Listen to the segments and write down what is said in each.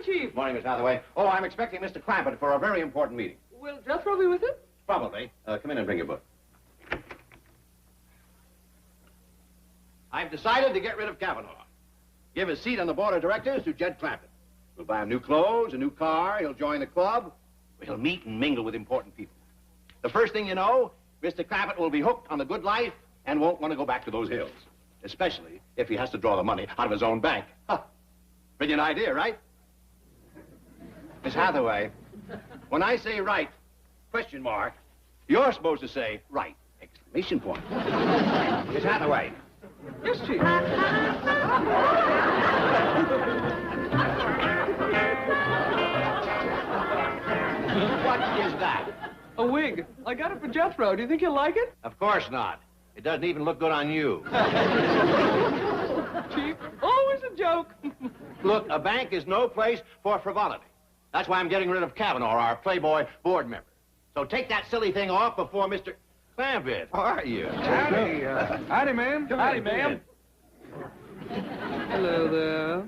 Chief. Morning, Miss Hathaway. Oh, I'm expecting Mr. Clampett for a very important meeting. Will Jethro be with him? Probably. Come in and bring your book. I've decided to get rid of Kavanaugh. Give his seat on the board of directors to Jed Clampett. We'll buy him new clothes, a new car, he'll join the club. He'll meet and mingle with important people. The first thing you know, Mr. Clampett will be hooked on the good life and won't want to go back to those hills. Especially if he has to draw the money out of his own bank. Huh. Brilliant idea, right? Miss Hathaway, when I say right, question mark, you're supposed to say right, exclamation point. Miss Hathaway. Yes, Chief. What is that? A wig. I got it for Jethro. Do you think he'll like it? Of course not. It doesn't even look good on you. Chief, always a joke. Look, a bank is no place for frivolity. That's why I'm getting rid of Kavanaugh, our Playboy board member. So take that silly thing off before Mr. Clampett. How are you? Howdy, howdy, ma'am. Howdy, ma'am. Hello there.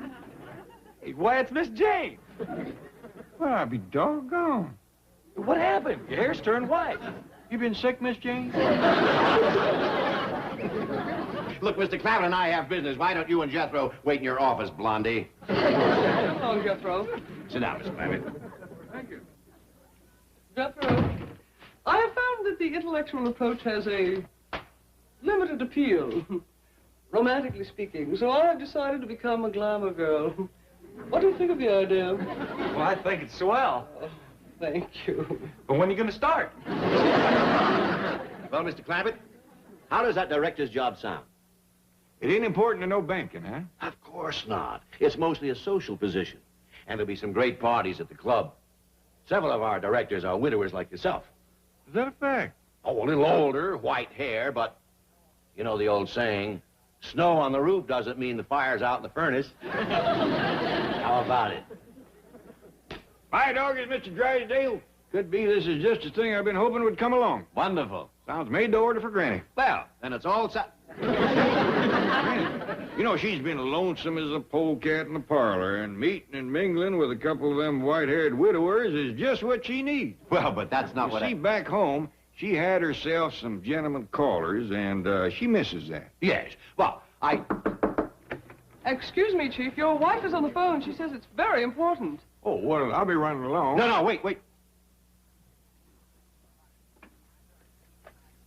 Hey, why, it's Miss Jane. Well, I'll be doggone. What happened? Your hair's turned white. You been sick, Miss Jane? Look, Mr. Clampett and I have business. Why don't you and Jethro wait in your office, Blondie? Hello, Jethro. Sit down, Mr. Clampett. Thank you. Jethro, I have found that the intellectual approach has a limited appeal, romantically speaking, so I have decided to become a glamour girl. What do you think of the idea? Well, I think it's swell. Oh, thank you. But when are you going to start? Well, Mr. Clampett, how does that director's job sound? It ain't important to know banking, huh? Of course not. It's mostly a social position. And there'll be some great parties at the club. Several of our directors are widowers like yourself. Is that a fact? Oh, a little older, white hair, but you know the old saying, snow on the roof doesn't mean the fire's out in the furnace. How about it? My dog is Mr. Drysdale. Could be this is just the thing I've been hoping would come along. Wonderful. Sounds made to order for Granny. Well, then it's all set. Granny, you know, she's been lonesome as a polecat in the parlor, and meeting and mingling with a couple of them white-haired widowers is just what she needs. Well, but that's not what See, back home, she had herself some gentlemen callers, and she misses that. Yes. Well, Excuse me, Chief. Your wife is on the phone. She says it's very important. Oh, well, I'll be running along. No, wait.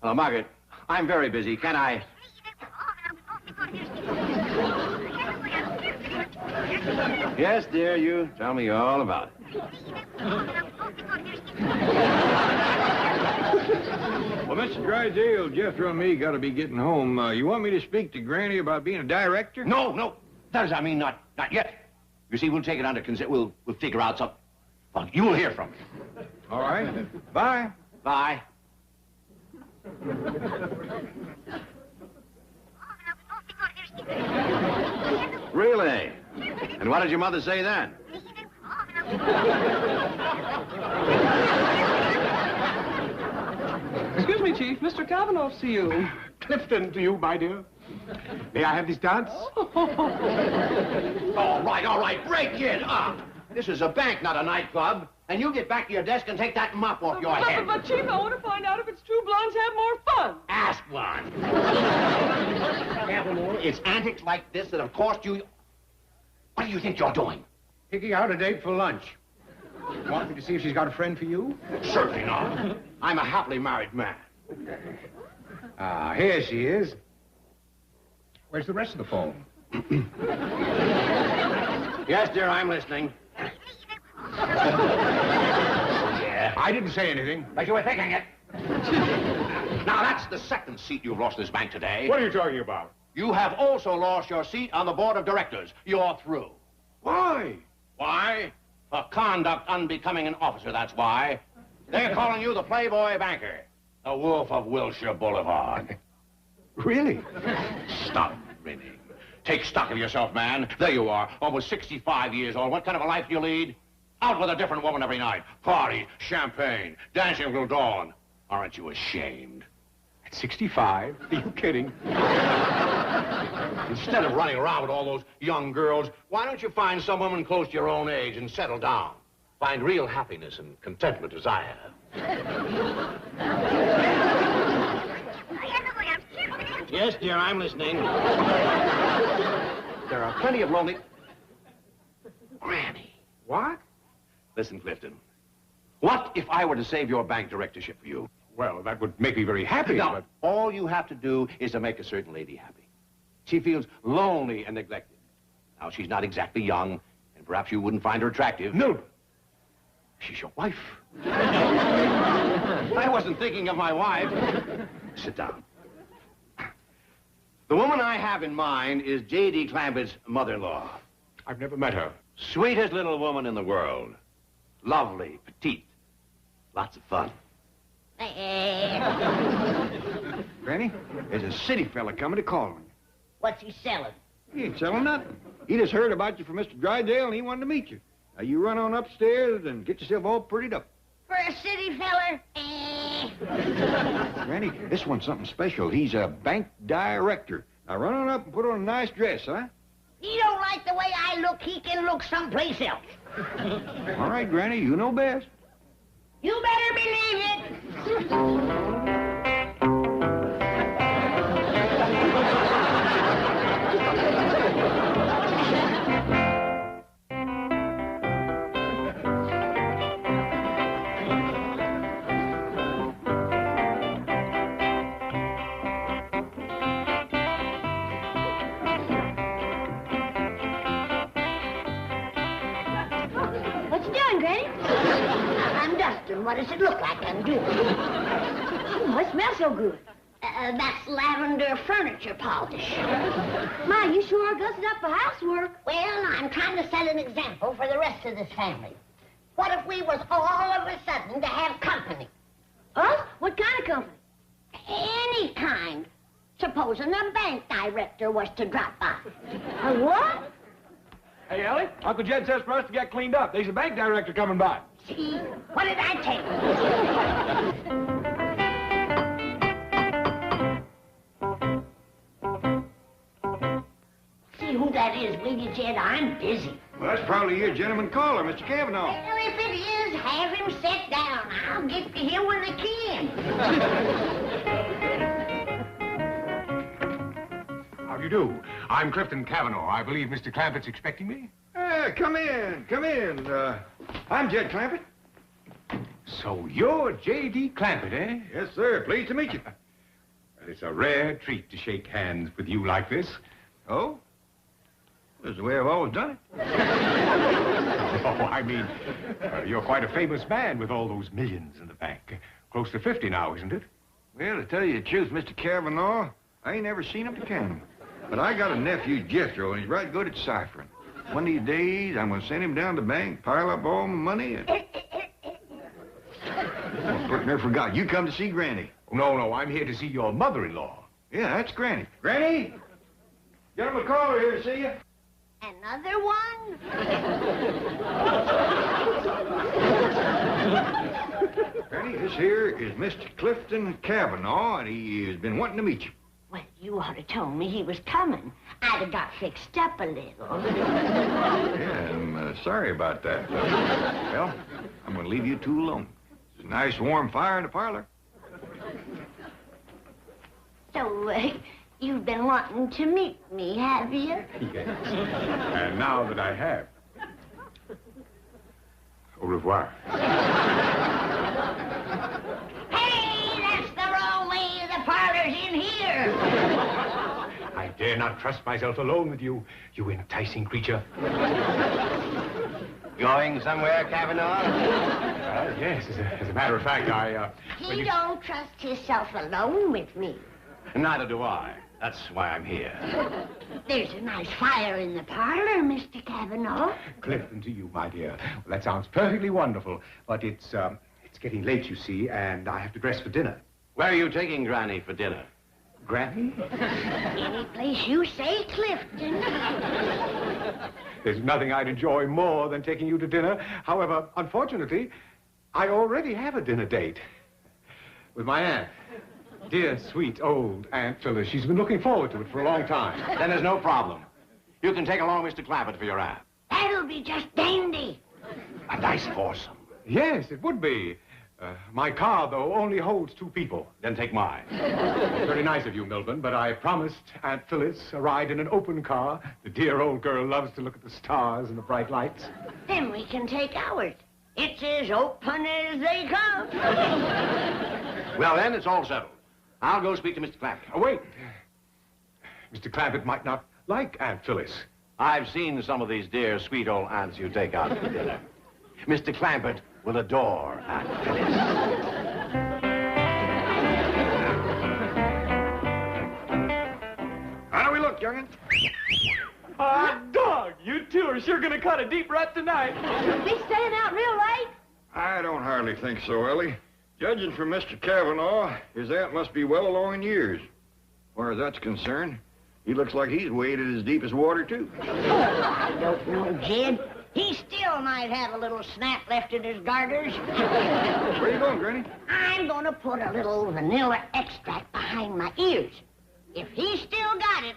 Hello, Margaret. I'm very busy. Can I... Yes, dear, you tell me all about it. Well, Mr. Drysdale, Jethro and me got to be getting home. You want me to speak to Granny about being a director? No. That is, I mean, not yet. You see, we'll take it under consideration. We'll figure out something. Well, you will hear from me. All right. Bye. Bye. Really? And what did your mother say then? Excuse me, Chief. Mr. Kavanaugh see you. Clifton to you, my dear. May I have this dance? All right. Break it up. This is a bank, not a nightclub. And you get back to your desk and take that mop off your head. But, Chief, I want to find out if it's true blondes have more fun. Ask one. Kavanaugh, it's antics like this that have cost you... What do you think you're doing? Picking out a date for lunch. Want me to see if she's got a friend for you? Certainly not. I'm a happily married man. Ah, here she is. Where's the rest of the phone? Yes, dear, I'm listening. Yeah. I didn't say anything. But you were thinking it. Now, that's the second seat you've lost this bank today. What are you talking about? You have also lost your seat on the board of directors. You're through. Why? Why? For conduct unbecoming an officer, that's why. They're calling you the Playboy banker. The Wolf of Wilshire Boulevard. Really? Stop grinning. Take stock of yourself, man. There you are, almost 65 years old. What kind of a life do you lead? Out with a different woman every night. Party, champagne, dancing till dawn. Aren't you ashamed? At 65? Are you kidding? Instead of running around with all those young girls, why don't you find some woman close to your own age and settle down? Find real happiness and contentment as I have. Yes, dear, I'm listening. There are plenty of lonely... Granny. What? Listen, Clifton. What if I were to save your bank directorship for you? Well, that would make me very happy, No, but... all you have to do is to make a certain lady happy. She feels lonely and neglected. Now, she's not exactly young, and perhaps you wouldn't find her attractive. No. She's your wife. I wasn't thinking of my wife. Sit down. The woman I have in mind is J.D. Clampett's mother-in-law. I've never met her. Sweetest little woman in the world. Lovely, petite, lots of fun. Granny, there's a city fella coming to call on you. What's he selling? He ain't selling nothing. He just heard about you from Mr. Drydale, and he wanted to meet you. Now, you run on upstairs and get yourself all prettied up. For a city feller? Granny, this one's something special. He's a bank director. Now, run on up and put on a nice dress, huh? He don't like the way I look, he can look someplace else. All right, Granny, you know best. You better believe it. What you doing, Granny? I'm dusting. What does it look like I'm doing? Oh, it smells so good. That's lavender furniture polish. Ma, you sure are gussing up for housework. Well, I'm trying to set an example for the rest of this family. What if we was all of a sudden to have company? Us? What kind of company? Any kind. Supposing a bank director was to drop by. A what? Hey, Ellie, Uncle Jed says for us to get cleaned up. There's a bank director coming by. See? What did I tell you? See who that is, will you, Jed? I'm busy. Well, that's probably your gentleman caller, Mr. Cavanaugh. Well, if it is, have him sit down. I'll get to him when I can. How do you do? I'm Clifton Cavanaugh. I believe Mr. Clampett's expecting me. Come in, come in. I'm Jed Clampett. So you're J.D. Clampett, eh? Yes, sir. Pleased to meet you. Well, it's a rare treat to shake hands with you like this. Oh? That's the way I've always done it. Oh, I mean, you're quite a famous man with all those millions in the bank. Close to 50 now, isn't it? Well, to tell you the truth, Mr. Cavanaugh, I ain't never seen him to count him. But I got a nephew, Jethro, and he's right good at ciphering. One of these days, I'm going to send him down to the bank, pile up all my money, and... Oh, I never forgot. You come to see Granny. No, I'm here to see your mother-in-law. Yeah, that's Granny. Granny! Gentleman caller here to see you. Another one? Granny, this here is Mr. Clifton Cavanaugh, and he has been wanting to meet you. Well, you ought to told me he was coming. I'd have got fixed up a little. Yeah, I'm sorry about that. Well, I'm going to leave you two alone. There's a nice warm fire in the parlor. So, you've been wanting to meet me, have you? Yes. And now that I have... Au revoir. Hey, that's the wrong way. The parlor's in here. I dare not trust myself alone with you, you enticing creature. Going somewhere, Cavanaugh? Yes, as a matter of fact, He don't trust himself alone with me. Neither do I. That's why I'm here. There's a nice fire in the parlor, Mr. Cavanaugh. Clifton to you, my dear. Well, that sounds perfectly wonderful, but it's getting late, you see, and I have to dress for dinner. Where are you taking Granny for dinner? Granny? Any place you say, Clifton. There's nothing I'd enjoy more than taking you to dinner. However, unfortunately, I already have a dinner date with my aunt. Dear, sweet, old Aunt Phyllis. She's been looking forward to it for a long time. Then there's no problem. You can take along Mr. Clampett for your aunt. That'll be just dandy. A nice foursome. Yes, it would be. My car, though, only holds 2 people. Then take mine. Very nice of you, Milburn, but I promised Aunt Phyllis a ride in an open car. The dear old girl loves to look at the stars and the bright lights. Then we can take ours. It's as open as they come. Well, then, it's all settled. I'll go speak to Mr. Clampett. Oh, wait. Mr. Clampett might not like Aunt Phyllis. I've seen some of these dear, sweet old aunts you take out for dinner. Mr. Clampett will adore Aunt Phyllis. How do we look, young'un? Dog, you two are sure gonna cut a deep rut tonight. Be staying out real late? I don't hardly think so, Ellie. Judging from Mr. Cavanaugh, his aunt must be well along in years. As far as that's concerned, he looks like he's waded as deep as water, too. I don't know, Jed. He still might have a little snap left in his garters. Where are you going, Granny? I'm gonna put a little vanilla extract behind my ears. If he's still got it,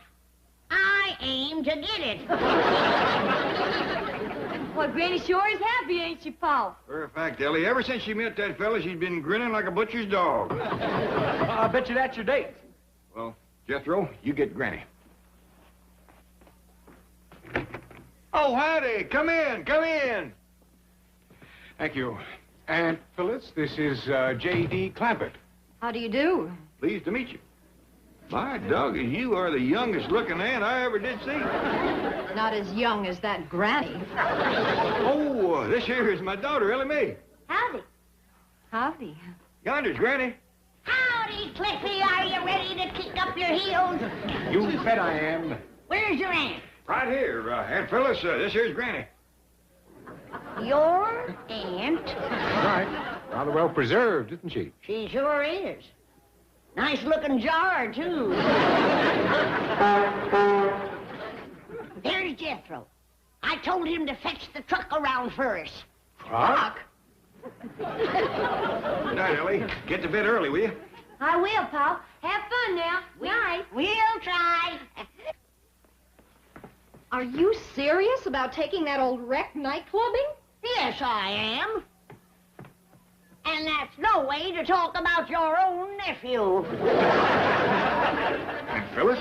I aim to get it. Well, Granny sure is happy, ain't she, Paul? For a fact, Ellie, ever since she met that fella, she's been grinning like a butcher's dog. I bet you that's your date. Well, Jethro, you get Granny. Oh, howdy. Come in, come in. Thank you. Aunt Phyllis, this is J.D. Clampett. How do you do? Pleased to meet you. My dog, you are the youngest looking aunt I ever did see. Not as young as that Granny. Oh, this here is my daughter, Ellie Mae. Howdy. Howdy. Yonder's Granny. Howdy, Cliffy. Are you ready to kick up your heels? You bet I am. Where's your aunt? Right here, Aunt Phyllis. This here's Granny. Your aunt? Right. Rather well preserved, isn't she? She sure is. Nice looking jar, too. There's Jethro. I told him to fetch the truck around first. Truck? Good night, Ellie. Get to bed early, will you? I will, Paul. Have fun now. Night. We'll try. Are you serious about taking that old wreck nightclubbing? Yes, I am. And that's no way to talk about your own nephew. Aunt Phyllis?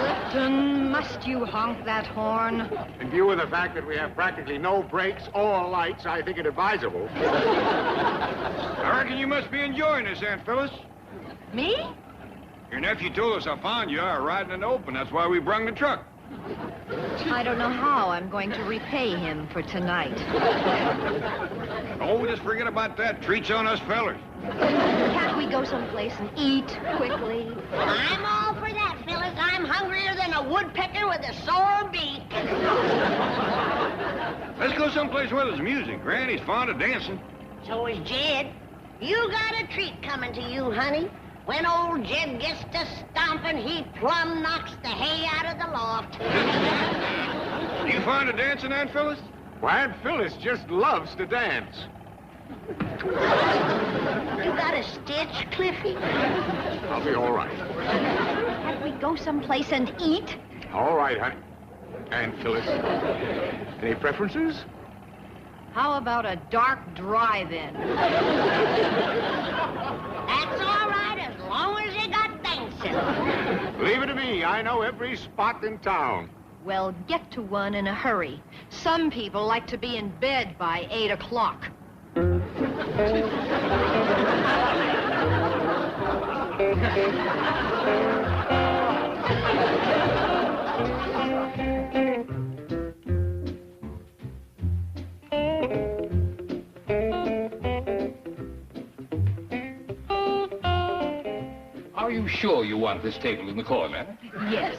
Lipton, must you honk that horn? In view of the fact that we have practically no brakes or lights, I think it advisable. I reckon you must be enjoying this, Aunt Phyllis. Me? Your nephew told us how fond you are riding in the open. That's why we brung the truck. I don't know how I'm going to repay him for tonight. Oh, just forget about that. Treats on us fellers. Can't we go someplace and eat quickly? I'm all for that, Phyllis. I'm hungrier than a woodpecker with a sore beak. Let's go someplace where there's music. Granny's fond of dancing. So is Jed. You got a treat coming to you, honey. When old Jed gets to stomping, he plumb knocks the hay out of the loft. You fond of dancing, Aunt Phyllis? Well, Aunt Phyllis just loves to dance. You got a stitch, Cliffy? I'll be all right. Can't we go someplace and eat? All right, honey. Aunt Phyllis. Any preferences? How about a dark drive-in? That's all right as long as you got dancing. Leave it to me. I know every spot in town. Well, get to one in a hurry. Some people like to be in bed by 8 o'clock. Are you sure you want this table in the corner? Yes.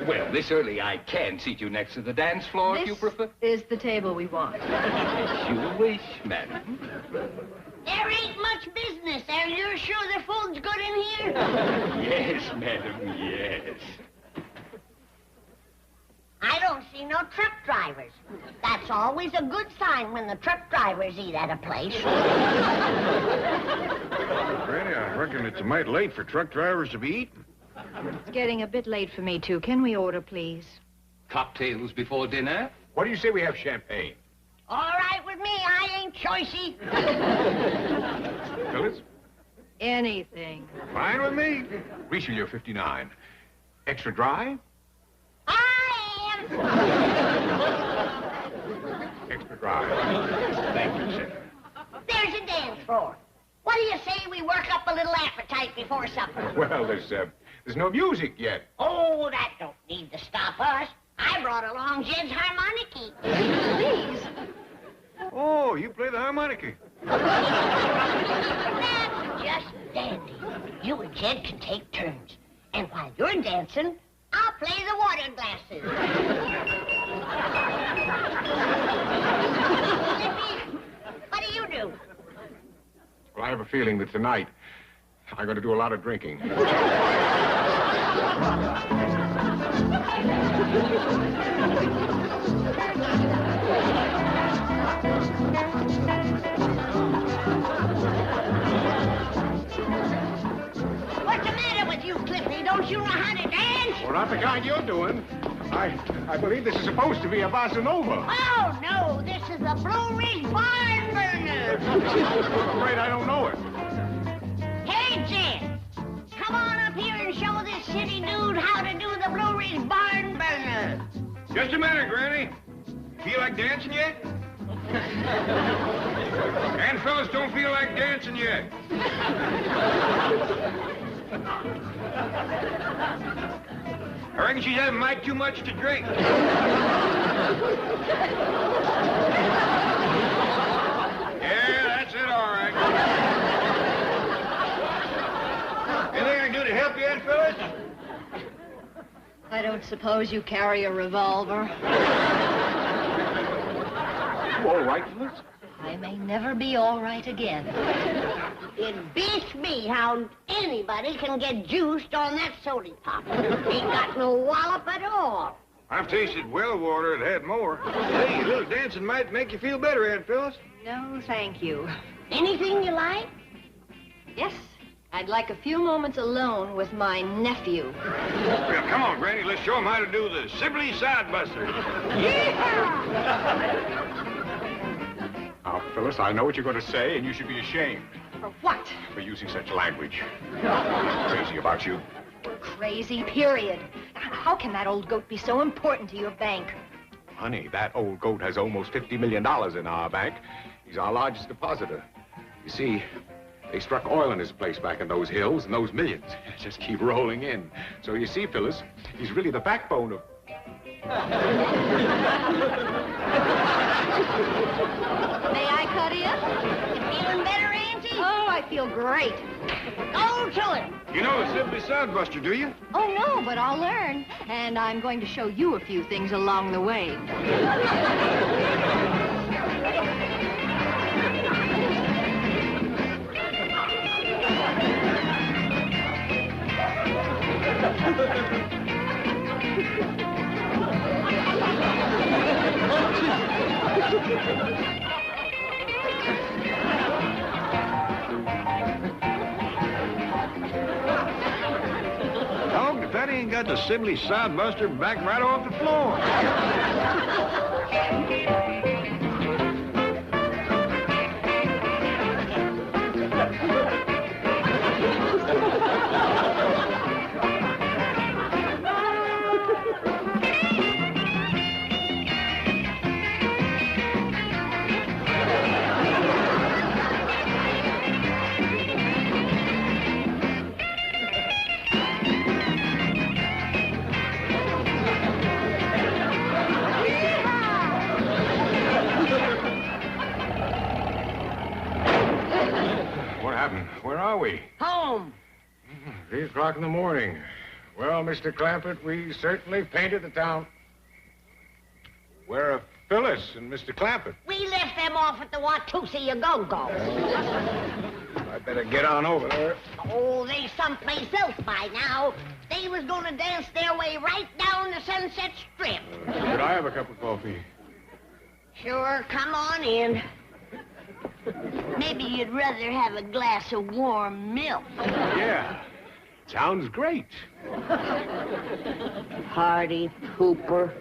Well, this early I can seat you next to the dance floor if you prefer. This is the table we want. As you wish, madam. There ain't much business. Are you sure the food's good in here? Yes, madam, yes. see no truck drivers. That's always a good sign when the truck drivers eat at a place. Granny, I reckon it's a mite late for truck drivers to be eating. It's getting a bit late for me, too. Can we order, please? Cocktails before dinner? What do you say we have champagne? All right with me, I ain't choicey. Phyllis? Anything. Fine with me. Richelieu 59. Extra dry? I am. Extra dry. Thank you, sir. There's a dance floor. What do you say we work up a little appetite before supper? Well, there's no music yet. Oh, that don't need to stop us. I brought along Jed's harmonica. Please. Oh, you play the harmonica. That's just dandy. You and Jed can take turns. And while you're dancing, I'll play the water glasses. Lippy, what do you do? Well, I have a feeling that tonight I'm going to do a lot of drinking. What's the matter with you, Cliffy? Don't you know how to dance? Well, not the kind you're doing. I believe this is supposed to be a bossa nova. Oh, no, this is a Blue Ridge barn burner. I'm afraid I don't know it. Hey, Jed, come on up here and show this city dude how to do the Blue Ridge barn burner. Just a minute, Granny. Feel like dancing yet? And Phyllis don't feel like dancing yet. I reckon she's having mite too much to drink. Yeah, that's it, all right. Anything I can do to help you, Aunt Phyllis? I don't suppose you carry a revolver. You all right, Phyllis? I may never be all right again. It beats me how anybody can get juiced on that soda pop. Ain't got no wallop at all. I've tasted well water that had more. Hey, a little dancing might make you feel better, Aunt Phyllis. No, thank you. Anything you like? Yes, I'd like a few moments alone with my nephew. Well, come on, Granny. Let's show him how to do the Sibley Sidebuster. Now, Phyllis, I know what you're going to say, and you should be ashamed For what? for using such language. I'm crazy about you. Crazy, period. How can that old goat be so important to your bank? Honey, that old goat has almost $50 million in our bank. He's our largest depositor. You see, they struck oil in his place back in those hills, and those millions just keep rolling in. So you see, Phyllis, he's really the backbone of... May I cut in? You feeling better, Auntie? Oh, I feel great. Go to it. You know the Sibley Sidebuster, do you? Oh, no, but I'll learn. And I'm going to show you a few things along the way. Dog, if that ain't got the Sibley Sidebuster back right off the floor. Where are we? Home. 3 o'clock in the morning. Well, Mr. Clampett, we certainly painted the town. Where are Phyllis and Mr. Clampett? We left them off at the Watusi Go-Go. I Better get on over there. Oh, they someplace else by now. They was gonna dance their way right down the Sunset Strip. Could I have a cup of coffee? Sure, come on in. Maybe you'd rather have a glass of warm milk. Yeah. Sounds great. Party pooper.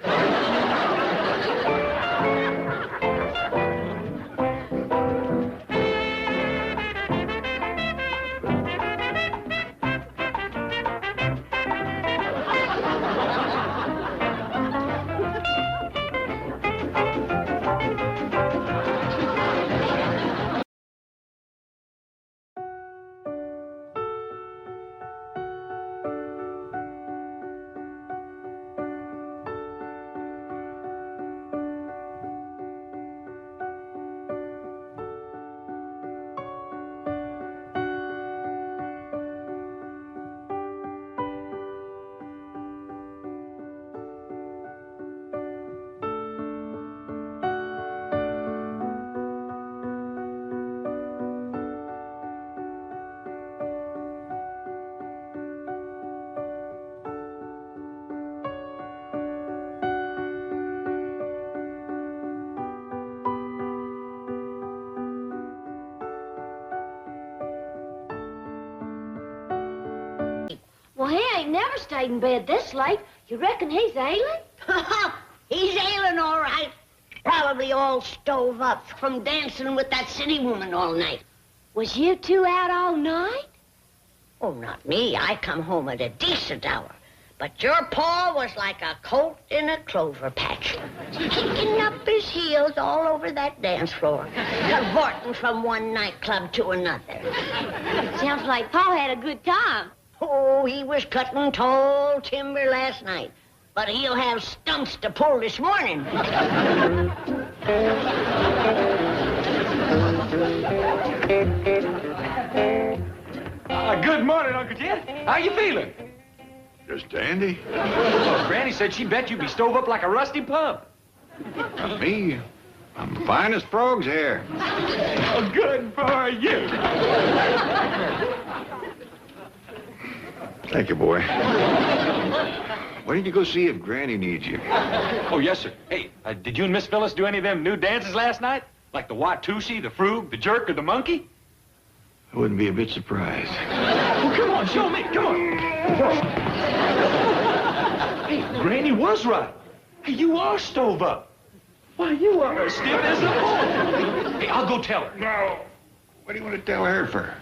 Well, he ain't never stayed in bed this late. You reckon he's ailing? He's ailing, all right. Probably all stove up from dancing with that city woman all night. Was you two out all night? Oh, not me. I come home at a decent hour. But your pa was like a colt in a clover patch, kicking up his heels all over that dance floor, cavorting from one nightclub to another. Sounds like Pa had a good time. Oh, he was cutting tall timber last night, but he'll have stumps to pull this morning. Good morning, Uncle Jed. How you feeling? Just dandy. Well, Granny said she bet you'd be stove up like a rusty pump. Not me. I'm fine as frogs here. Oh, good for you. Thank you, boy. Why don't you go see if Granny needs you? Oh, yes, sir. Hey, did you and Miss Phyllis do any of them new dances last night? Like the Watusi, the Frug, the Jerk, or the Monkey? I wouldn't be a bit surprised. Well, come on, show me. Come on. Hey, Granny was right. Hey, you are stove up. Why, you are as stiff as a pole. Hey, I'll go tell her. No. What do you want to tell her for?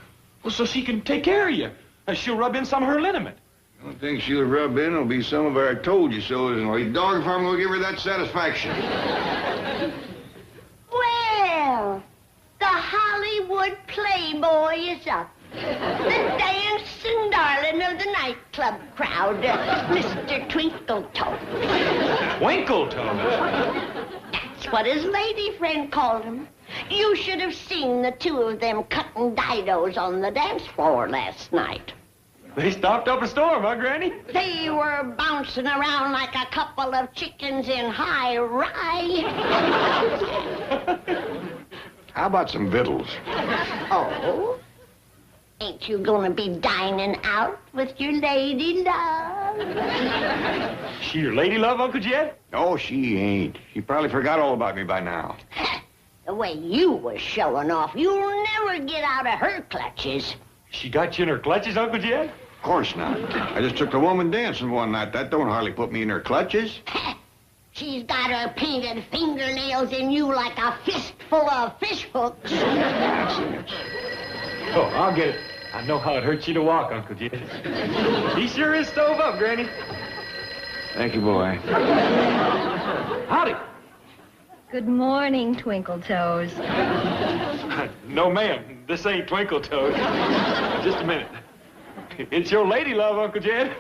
Well, so she can take care of you. She'll rub in some of her liniment. The only thing she'll rub in will be some of our told you so, and like dog if I'm going to give her that satisfaction. Well, the Hollywood Playboy is up. The dancing darling of the nightclub crowd, Mr. Twinkletoes. Twinkletoes? That's what his lady friend called him. You should have seen the two of them cutting didos on the dance floor last night. They stopped up a storm, huh, Granny? They were bouncing around like a couple of chickens in high rye. How about some victuals? Oh? Ain't you gonna be dining out with your lady love? She your lady love, Uncle Jed? No, she ain't. She probably forgot all about me by now. The way you was showing off, you'll never get out of her clutches. She got you in her clutches, Uncle Jed? Of course not. I just took the woman dancing one night. That don't hardly put me in her clutches. She's got her painted fingernails in you like a fistful of fish hooks. Oh, I'll get it. I know how it hurts you to walk, Uncle Jed. He sure is stove up, Granny. Thank you, boy. Howdy. Good morning, Twinkletoes. No, ma'am. This ain't Twinkletoes. Just a minute. It's your lady love, Uncle Jed.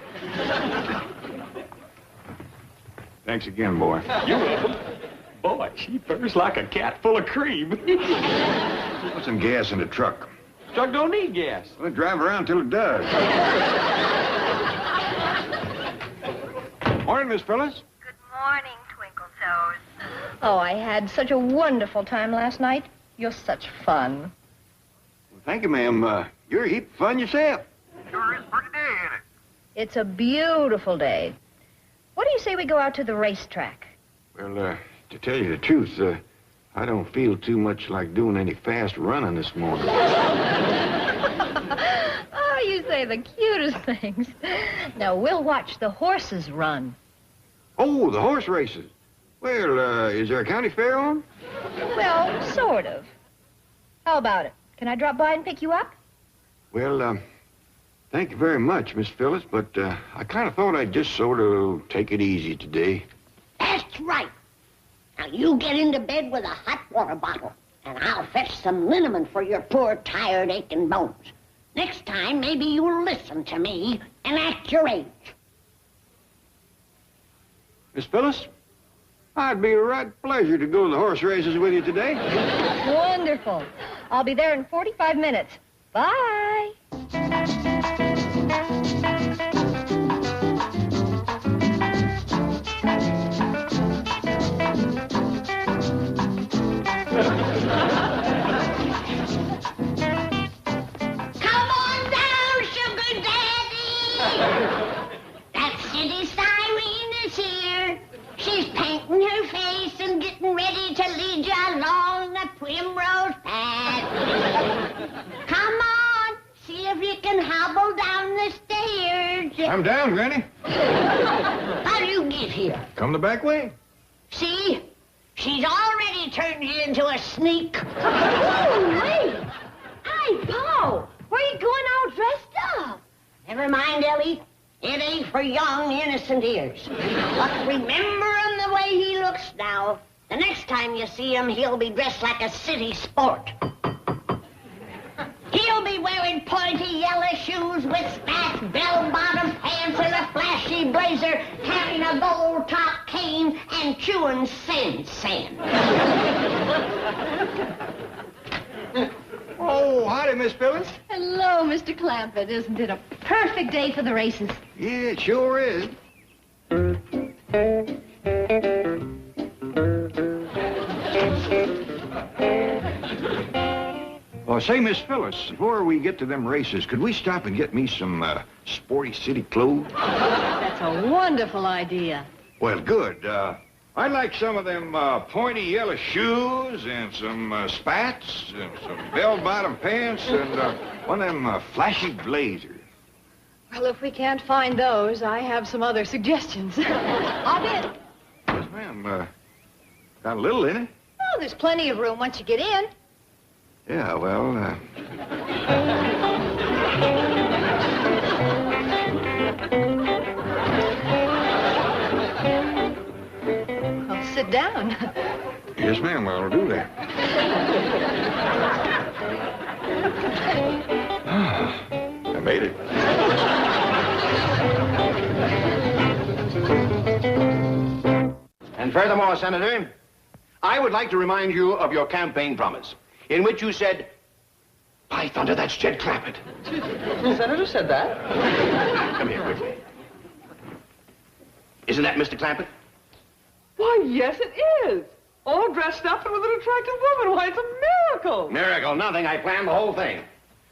Thanks again, boy. You're welcome. Boy, she purrs like a cat full of cream. Put some gas in the truck. Truck don't need gas. Well, drive around till it does. Morning, Miss Phyllis. Good morning, Twinkletoes. Oh, I had such a wonderful time last night. You're such fun. Well, Thank you, ma'am. You're a heap of fun yourself. Sure is a pretty day, ain't it? It's a beautiful day. What do you say we go out to the racetrack? Well, to tell you the truth, I don't feel too much like doing any fast running this morning. Oh, you say the cutest things. Now, we'll watch the horses run. Oh, the horse races. Well, is there a county fair on? Well, sort of. How about it? Can I drop by and pick you up? Well, thank you very much, Miss Phyllis, but I kind of thought I'd just sort of take it easy today. That's right. Now, you get into bed with a hot water bottle, and I'll fetch some liniment for your poor, tired, aching bones. Next time, maybe you'll listen to me and act your age. Miss Phyllis, I'd be a right pleasure to go to the horse races with you today. Wonderful. I'll be there in 45 minutes. Bye. Come on down, Sugar Daddy! That city siren is here. She's painting her face and getting ready to lead you along the primrose path. Come on, see if you can hobble down the stairs. I'm down, Granny. How do you get here? Come the back way. See? She's already turned you into a sneak. Oh, wait. Hey, Paul, where you going all dressed up? Never mind, Ellie. It ain't for young, innocent ears. But remember him the way he looks now. The next time you see him, he'll be dressed like a city sport. He'll be wearing pointy yellow shoes with spats, bell-bottom pants, and a flashy blazer, carrying a gold-top cane and chewing sand. Oh, howdy, Miss Phyllis. Hello, Mr. Clampett. Isn't it a perfect day for the races? Yeah, it sure is. Oh, say, Miss Phyllis, before we get to them races, could we stop and get me some sporty city clothes? That's a wonderful idea. Well, good. I'd like some of them pointy yellow shoes and some spats and some bell-bottom pants and one of them flashy blazers. Well, if we can't find those, I have some other suggestions. Hop in. Yes, ma'am. Got a little in it. Oh, there's plenty of room once you get in. Yeah, well, Well, sit down. yes, ma'am, I'll do that. I made it. And furthermore, Senator, I would like to remind you of your campaign promise, in which you said, by thunder, that's Jed Clampett. The senator said that. Come here quickly. Isn't that Mr. Clampett? Why, yes, it is. All dressed up and with an attractive woman. Why, it's a miracle. Miracle, nothing. I planned the whole thing.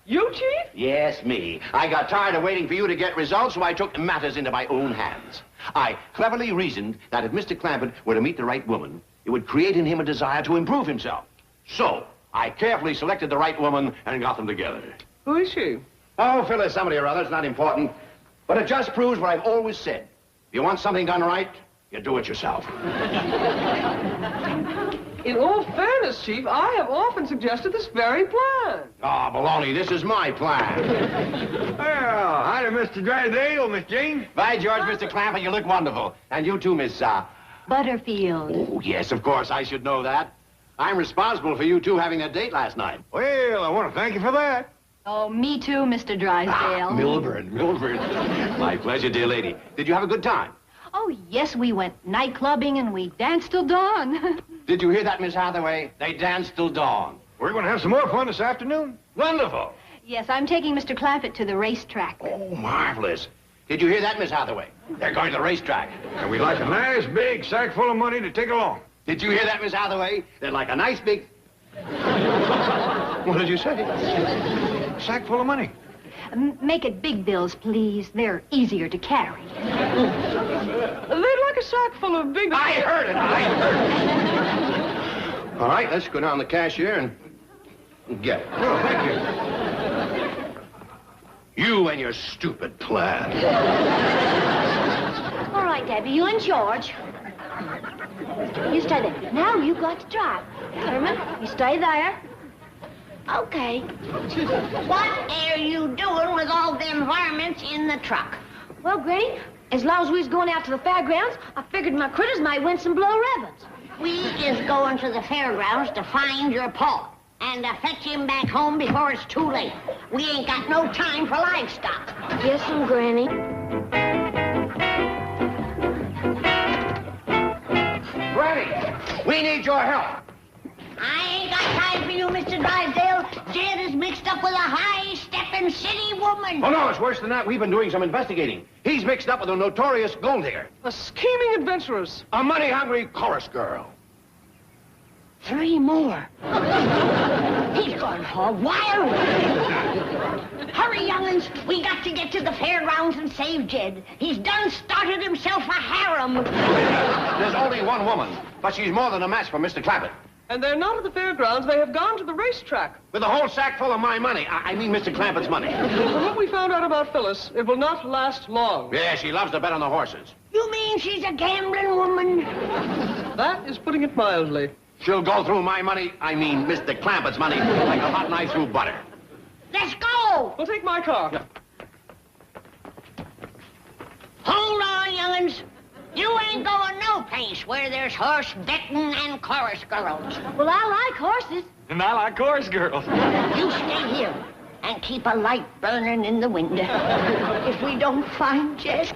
You, Chief? Yes, me. I got tired of waiting for you to get results, so I took matters into my own hands. I cleverly reasoned that if Mr. Clampett were to meet the right woman, it would create in him a desire to improve himself. So, I carefully selected the right woman and got them together. Who is she? Oh, Phyllis, somebody or other. It's not important. But it just proves what I've always said. If you want something done right, you do it yourself. In all fairness, Chief, I have often suggested this very plan. Oh, baloney, this is my plan. Well, howdy, Mr. Drysdale, Miss Jane. By George, Mr. Clampett, you look wonderful. And you too, Miss, Butterfield. Oh, yes, of course, I should know that. I'm responsible for you two having that date last night. Well, I want to thank you for that. Oh, me too, Mr. Drysdale. Milburn. My pleasure, dear lady. Did you have a good time? Oh, yes, we went night clubbing and we danced till dawn. Did you hear that, Miss Hathaway? They danced till dawn. We're going to have some more fun this afternoon. Wonderful. Yes, I'm taking Mr. Clampett to the racetrack. Oh, marvelous. Did you hear that, Miss Hathaway? They're going to the racetrack. And we'd like a nice big sack full of money to take along. Did you hear that, Miss Hathaway? They'd like a nice big... What did you say? A sack full of money. Make it big bills, please. They're easier to carry. They'd like a sack full of big... I heard it. All right, let's go down to the cashier and get it. Oh, thank you. You and your stupid plan. All right, Debbie, you and George. You stay there. Now you got to drive. Herman, you stay there. Okay. What are you doing with all them varmints in the truck? Well, Granny, as long as we was going out to the fairgrounds, I figured my critters might win some blow ribbons. We is going to the fairgrounds to find your paw and to fetch him back home before it's too late. We ain't got no time for livestock. Yes, Granny. Granny, we need your help. I ain't got time for you, Mr. Drysdale. Jed is mixed up with a high-stepping city woman. Oh, no, it's worse than that. We've been doing some investigating. He's mixed up with a notorious gold digger. A scheming adventuress. A money-hungry chorus girl. 3 more. He's gone hog wild. Hurry, young'uns. We got to get to the fairgrounds and save Jed. He's done started himself a harem. There's only one woman, but she's more than a match for Mr. Clampett. And they're not at the fairgrounds. They have gone to the racetrack. With a whole sack full of my money. I mean Mr. Clampett's money. From what we found out about Phyllis, it will not last long. Yeah, she loves to bet on the horses. You mean she's a gambling woman? That is putting it mildly. She'll go through my money, I mean Mr. Clampett's money, like a hot knife through butter. Let's go! We'll take my car. Yeah. Hold on, young'uns. You ain't going no place where there's horse betting and chorus girls. Well, I like horses. And I like chorus girls. You stay here and keep a light burning in the window. If we don't find Jed,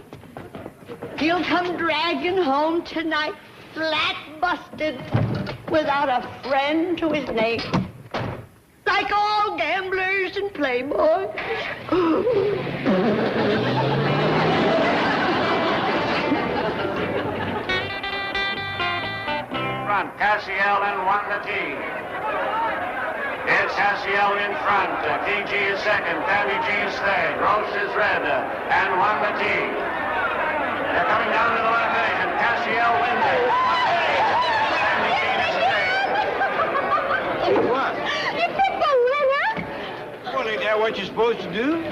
he'll come dragging home tonight, flat busted, without a friend to his name. Like all gamblers and playboys. Front, Cassiel and 1 the tee. It's Cassiel in front. KG is second. Tammy G is third. Roche is red. And 1 the tee. They're coming down to the left edge, and Cassiel wins it. Tammy G is third. What? You picked the winner? Well, ain't that what you're supposed to do?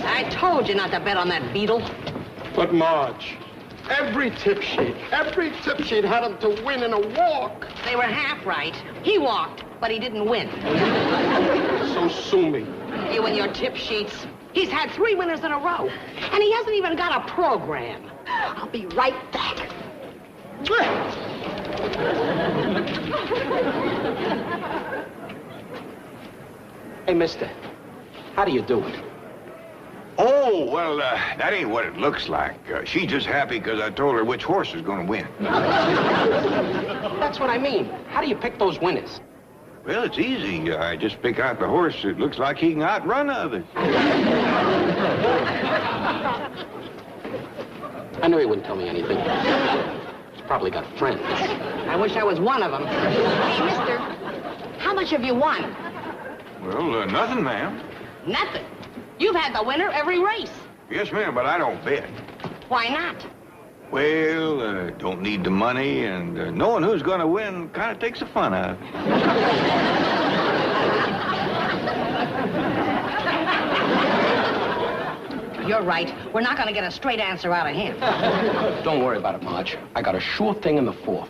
I told you not to bet on that beetle. But, Marge, every tip sheet had him to win in a walk. They were half right. He walked, but he didn't win. So sue me. You and your tip sheets. He's had 3 winners in a row, and he hasn't even got a program. I'll be right back. Hey, mister, how do you do it? Oh, well, that ain't what it looks like. She's just happy because I told her which horse is going to win. That's what I mean. How do you pick those winners? Well, it's easy. I just pick out the horse that looks like he can outrun others. I knew he wouldn't tell me anything. He's probably got friends. I wish I was one of them. Hey, mister, how much have you won? Well, nothing, ma'am. Nothing. You've had the winner every race. Yes, ma'am, but I don't bet. Why not? Well, don't need the money, and knowing who's going to win kind of takes the fun out of it. You're right. We're not going to get a straight answer out of him. Don't worry about it, Marge. I got a sure thing in the 4th.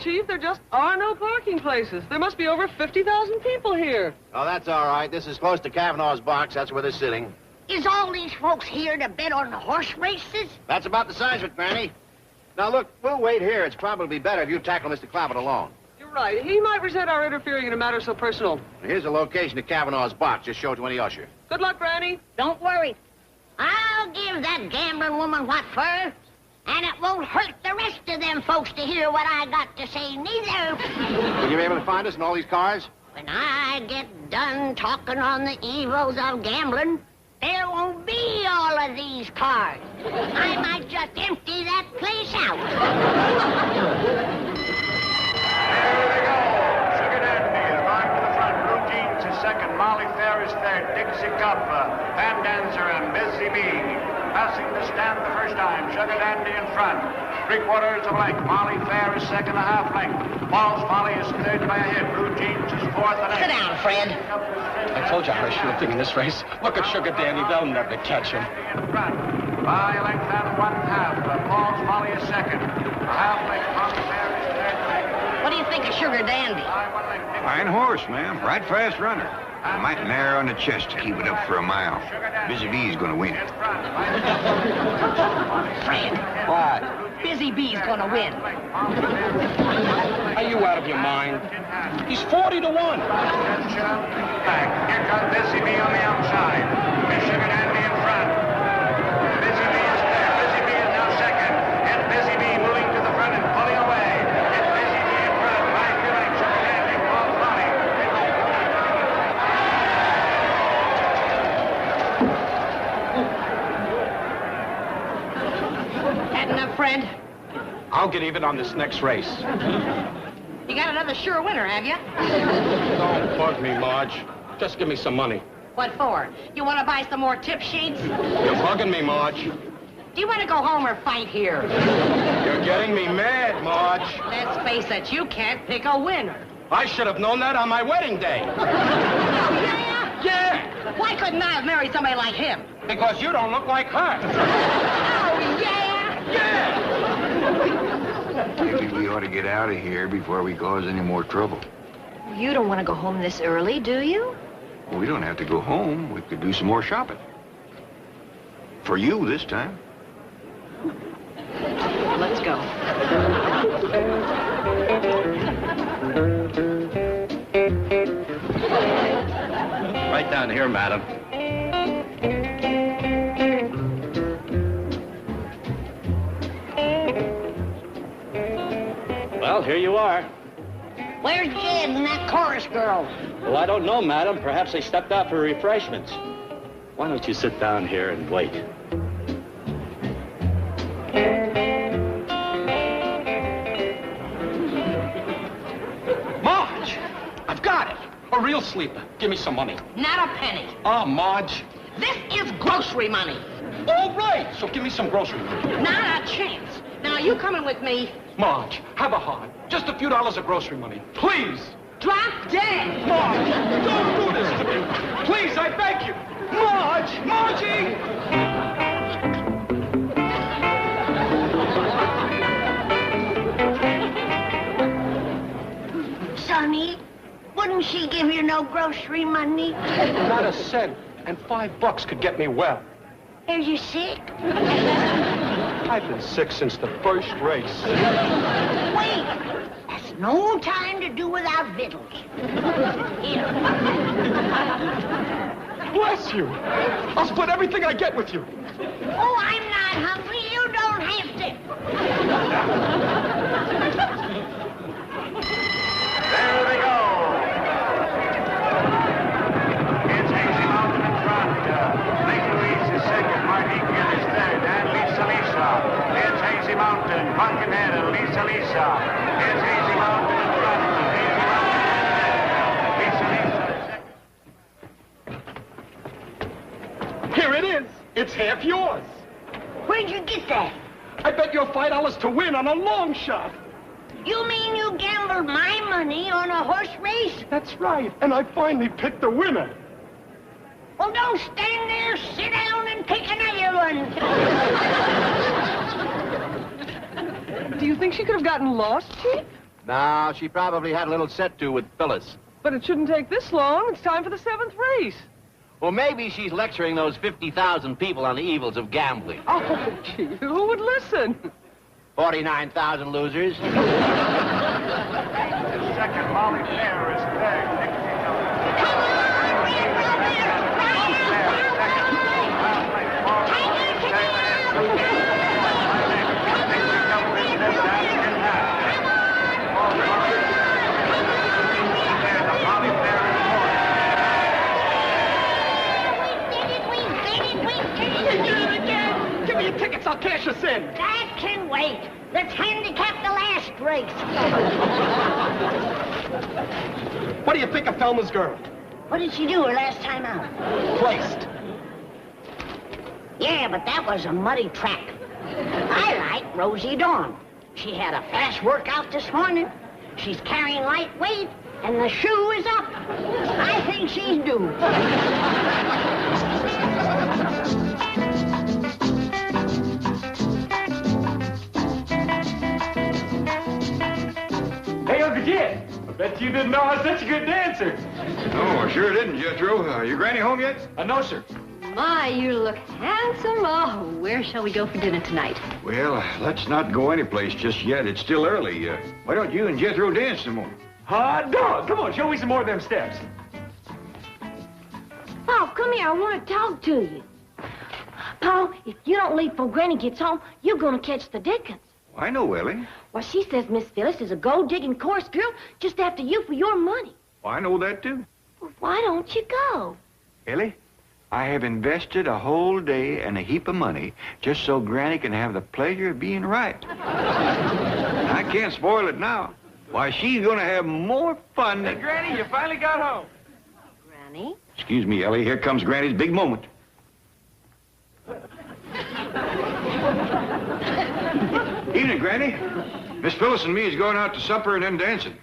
Chief, there just are no parking places. There must be over 50,000 people here. Oh, that's all right. This is close to Kavanaugh's box. That's where they're sitting. Is all these folks here to bet on the horse races? That's about the size of it, Granny. Now, look, we'll wait here. It's probably better if you tackle Mr. Clampett alone. You're right. He might resent our interfering in a matter so personal. Here's the location of Kavanaugh's box. Just show it to any usher. Good luck, Granny. Don't worry. I'll give that gambling woman what for, and it won't hurt the rest of them folks to hear what I got to say, neither. Will you be able to find us in all these cars? When I get done talking on the evils of gambling, there won't be all of these cards. I might just empty that place out. There they go. Sugar Dandy is going to the front. Blue Jeans is second. Molly Fair is third. Dixie Cup, Pan Dancer, and Busy Bee. Passing the stand the first time. Sugar Dandy in front. 3/4 of a length. Molly Fair is second, a half length. Paul's Molly is third by a head. Blue Jeans is fourth and Sit down, Fred. I told you I was sure thing in this race. Look at Sugar Dandy. They'll never catch him. In front. By a length and 1/2. Paul's Molly is second. A half length. Molly Fair is third. What do you think of Sugar Dandy? Fine horse, ma'am. Right fast runner. I might narrow on the chest to keep it up for a mile. Busy Bee's gonna win. Fred. What? Busy Bee's gonna win. Are you out of your mind? He's 40 to 1. Back. Here comes Busy Bee on the outside. Miss Sugar Dandy in front. Busy Bee is there. Busy Bee is now second. And Busy Bee moving to the front and pulling away. It's Busy Bee in front. By 2 lengths. Sugar Dandy. Paul's Molly. Had enough, Fred? I'll get even on this next race. You got another sure winner, have you? Don't bug me, Marge. Just give me some money. What for? You want to buy some more tip sheets? You're bugging me, Marge. Do you want to go home or fight here? You're getting me mad, Marge. Let's face it, you can't pick a winner. I should have known that on my wedding day. Oh, yeah? Yeah, Why couldn't I have married somebody like him? because you don't look like her. Oh, yeah? Yeah! Maybe we ought to get out of here before we cause any more trouble. You don't want to go home this early, do you? Well, we don't have to go home. We could do some more shopping. For you this time. Let's go. Right down here, madam. Well, here you are. Where's Jed and that chorus girl? Well, I don't know, madam. Perhaps they stepped out for refreshments. Why don't you sit down here and wait? Marge! I've got it. A real sleeper. Give me some money. Not a penny. Oh, Marge. This is grocery money. All right, so give me some grocery money. Not a chance. Now, you coming with me? Marge, have a heart. Just a few dollars of grocery money. Please. Drop dead. Marge, don't do this to me. Please, I beg you. Marge! Margie! Sonny, wouldn't she give you no grocery money? Not a cent. And $5 could get me well. Are you sick? I've been sick since the first race. Wait. That's no time to do without victuals. Here. Bless you. I'll split everything I get with you. Oh, I'm not hungry. You don't have to. There they go. It's Hazy Mountain in front. Lake Louise is second. Marty Gill is third. And Lisa Lisa. It's Hazy Mountain. Pumpkinhead and Lisa Lisa. It's Hazy Mountain in front. Hazy Mountain is second. Lisa Lisa is second. Here it is. It's half yours. Where'd you get that? I bet you $5 to win on a long shot. You mean you gambled my money on a horse race? That's right. And I finally picked the winner. Well, don't stand there. Sit down and pick another one. Do you think she could have gotten lost, Chief? No, she probably had a little set-to with Phyllis. But it shouldn't take this long. It's time for the 7th race. Well, maybe she's lecturing those 50,000 people on the evils of gambling. Oh, Chief, who would listen? 49,000 losers. Second, Molly Fair is third. Molly Fair me your tickets. I'll cash us in. That can wait. Let's handicap the last race. What do you think of Thelma's girl? What did she do her last time out? Placed. Yeah, but that was a muddy track. I like Rosie Dawn. She had a fast workout this morning. She's carrying light weight, and the shoe is up. I think she's due. Hey, Uncle Jed. I bet you didn't know I was such a good dancer. No, I sure didn't, Jethro. Your granny home yet? No, sir. My, you look handsome. Oh, where shall we go for dinner tonight? Well, let's not go anyplace just yet. It's still early. Why don't you and Jethro dance some more? Hot dog. Come on, show me some more of them steps. Paul, come here. I want to talk to you. Paul, if you don't leave before Granny gets home, you're going to catch the Dickens. I know, Ellie. Well, she says Miss Phyllis is a gold-digging chorus girl just after you for your money. I know that, too. Well, why don't you go? Ellie, I have invested a whole day and a heap of money just so Granny can have the pleasure of being right. I can't spoil it now. Why, she's going to have more fun than... Hey, Granny, you finally got home. Granny? Excuse me, Ellie. Here comes Granny's big moment. Evening, Granny. Miss Phyllis and me is going out to supper and then dancing.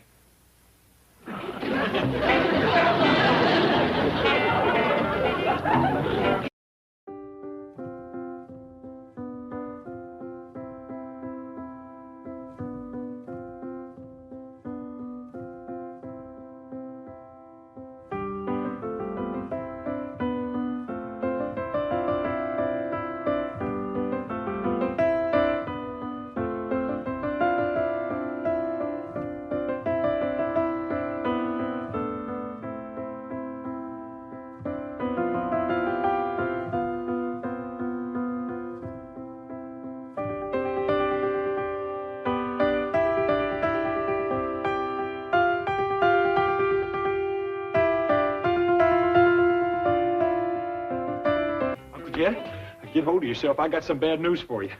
Get hold of yourself. I got some bad news for you.